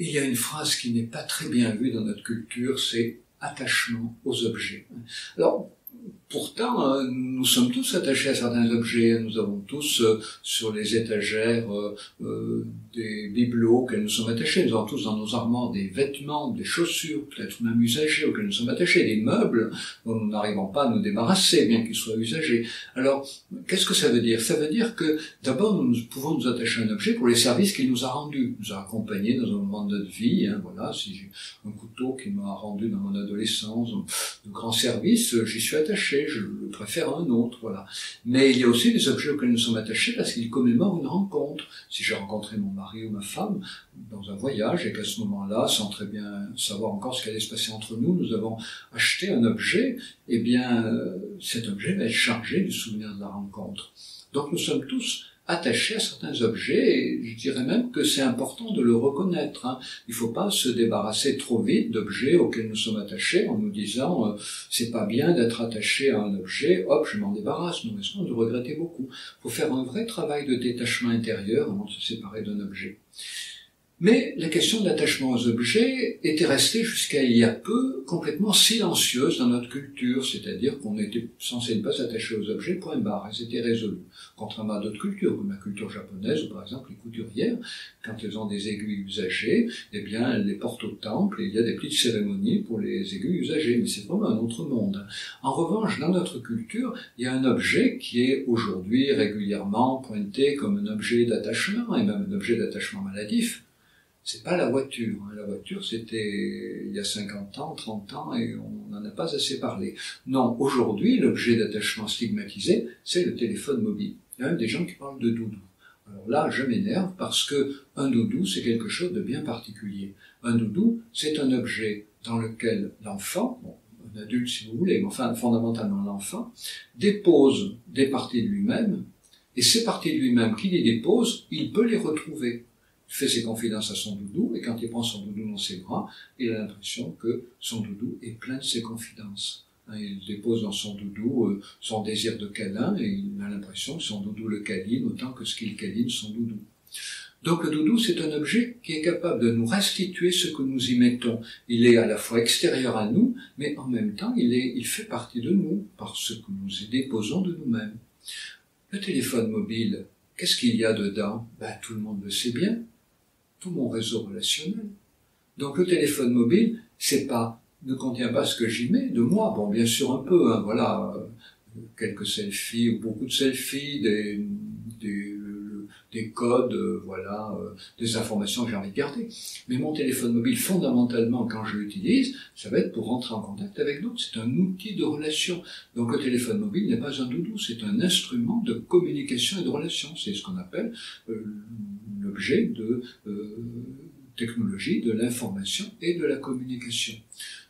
il y a une phrase qui n'est pas très bien vue dans notre culture, c'est attachement aux objets. Alors, pourtant, nous sommes tous attachés à certains objets. Nous avons tous sur les étagères des bibelots auxquels nous sommes attachés. Nous avons tous dans nos armoires des vêtements, des chaussures, peut-être même usagés, auxquels nous sommes attachés, des meubles dont nous n'arrivons pas à nous débarrasser, bien qu'ils soient usagés. Alors, qu'est-ce que ça veut dire? Ça veut dire que, d'abord, nous pouvons nous attacher à un objet pour les services qu'il nous a rendus, nous a accompagnés dans un moment de notre vie. Voilà, si j'ai un couteau qui m'a rendu dans mon adolescence de grands services, j'y suis attaché. Je le préfère à un autre, voilà. Mais il y a aussi des objets auxquels nous sommes attachés parce qu'ils commémorent une rencontre. Si j'ai rencontré mon mari ou ma femme dans un voyage et qu'à ce moment-là, sans très bien savoir encore ce qui allait se passer entre nous, nous avons acheté un objet, eh bien, cet objet va être chargé du souvenir de la rencontre. Donc nous sommes tous attachés à certains objets, et je dirais même que c'est important de le reconnaître. Il ne faut pas se débarrasser trop vite d'objets auxquels nous sommes attachés en nous disant c'est pas bien d'être attaché à un objet, hop, je m'en débarrasse. Nous risquons de regretter beaucoup. Il faut faire un vrai travail de détachement intérieur avant de se séparer d'un objet. Mais la question de l'attachement aux objets était restée jusqu'à il y a peu complètement silencieuse dans notre culture, c'est-à-dire qu'on était censé ne pas s'attacher aux objets, point barre, et c'était résolu. Contrairement à d'autres cultures, comme la culture japonaise, ou par exemple les couturières, quand elles ont des aiguilles usagées, eh bien elles les portent au temple et il y a des petites cérémonies pour les aiguilles usagées, mais c'est vraiment un autre monde. En revanche, dans notre culture, il y a un objet qui est aujourd'hui régulièrement pointé comme un objet d'attachement, et même un objet d'attachement maladif. C'est pas la voiture. La voiture, c'était il y a 50 ans, 30 ans, et on n'en a pas assez parlé. Non, aujourd'hui, l'objet d'attachement stigmatisé, c'est le téléphone mobile. Il y a même des gens qui parlent de doudou. Alors là, je m'énerve parce que un doudou, c'est quelque chose de bien particulier. Un doudou, c'est un objet dans lequel l'enfant, bon, un adulte si vous voulez, mais enfin fondamentalement l'enfant, dépose des parties de lui-même, et ces parties de lui-même qu'il y dépose, il peut les retrouver. Il fait ses confidences à son doudou, et quand il prend son doudou dans ses bras, il a l'impression que son doudou est plein de ses confidences. Il dépose dans son doudou son désir de câlin, et il a l'impression que son doudou le câline autant que ce qu'il câline son doudou. Donc le doudou, c'est un objet qui est capable de nous restituer ce que nous y mettons. Il est à la fois extérieur à nous, mais en même temps, il fait partie de nous, par ce que nous y déposons de nous-mêmes. Le téléphone mobile, qu'est-ce qu'il y a dedans? Tout le monde le sait bien. Tout mon réseau relationnel. Donc le téléphone mobile, ne contient pas ce que j'y mets de moi. Bon, bien sûr un peu, voilà, quelques selfies ou beaucoup de selfies, des codes, voilà, des informations que j'ai envie de garder. Mais mon téléphone mobile, fondamentalement, quand je l'utilise, ça va être pour rentrer en contact avec d'autres. C'est un outil de relation. Donc le téléphone mobile n'est pas un doudou, c'est un instrument de communication et de relation. C'est ce qu'on appelle l'objet de technologie, de l'information et de la communication.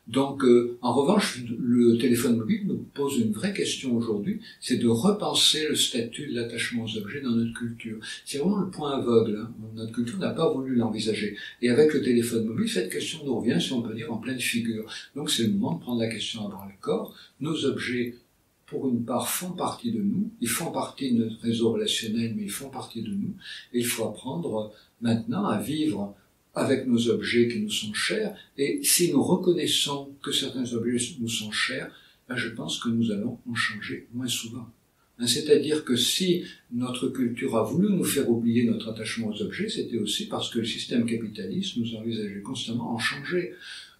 Donc, en revanche, le téléphone mobile nous pose une vraie question aujourd'hui, c'est de repenser le statut de l'attachement aux objets dans notre culture. C'est vraiment le point aveugle. Notre culture n'a pas voulu l'envisager. Et avec le téléphone mobile, cette question nous revient, si on peut dire, en pleine figure. Donc, c'est le moment de prendre la question à bras le corps. Nos objets, pour une part, font partie de nous. Ils font partie de notre réseau relationnel, mais ils font partie de nous. Et il faut apprendre maintenant à vivre avec nos objets qui nous sont chers, et si nous reconnaissons que certains objets nous sont chers, je pense que nous allons en changer moins souvent. C'est-à-dire que si notre culture a voulu nous faire oublier notre attachement aux objets, c'était aussi parce que le système capitaliste nous envisageait constamment en changer.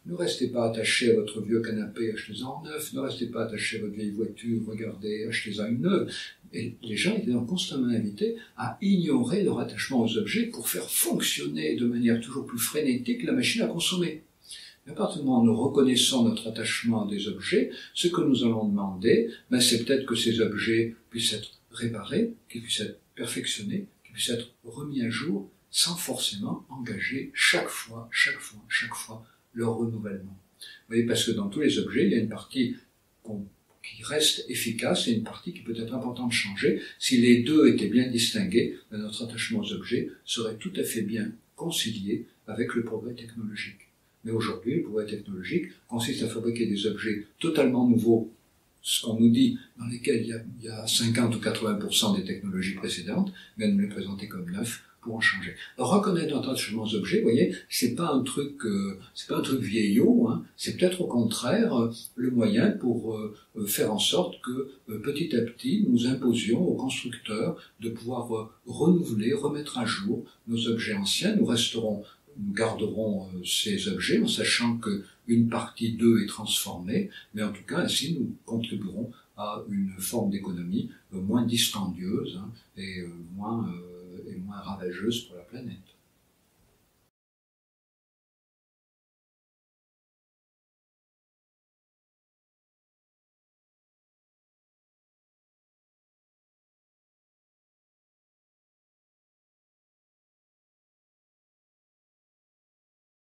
Ne restez pas attachés à votre vieux canapé, achetez-en un neuf. Ne restez pas attachés à votre vieille voiture, regardez, achetez-en une neuve. Et les gens étaient donc constamment invités à ignorer leur attachement aux objets pour faire fonctionner de manière toujours plus frénétique la machine à consommer. Mais à partir du moment où nous reconnaissons notre attachement à des objets, ce que nous allons demander, c'est peut-être que ces objets puissent être réparés, qu'ils puissent être perfectionnés, qu'ils puissent être remis à jour, sans forcément engager chaque fois, leur renouvellement. Vous voyez, parce que dans tous les objets, il y a une partie qui reste efficace et une partie qui peut être importante de changer. Si les deux étaient bien distingués, notre attachement aux objets serait tout à fait bien concilié avec le progrès technologique. Mais aujourd'hui, le progrès technologique consiste à fabriquer des objets totalement nouveaux, ce qu'on nous dit, dans lesquels il y a 50 ou 80% des technologies précédentes, mais à nous les présenter comme neufs, pour en changer. Alors, reconnaître notre attachement aux objets, vous voyez, c'est pas un truc vieillot, hein, c'est peut-être au contraire le moyen pour faire en sorte que petit à petit nous imposions aux constructeurs de pouvoir renouveler, remettre à jour nos objets anciens. Nous garderons ces objets en sachant que une partie d'eux est transformée, mais en tout cas ainsi nous contribuerons à une forme d'économie moins dispendieuse, hein, et moins ravageuse pour la planète.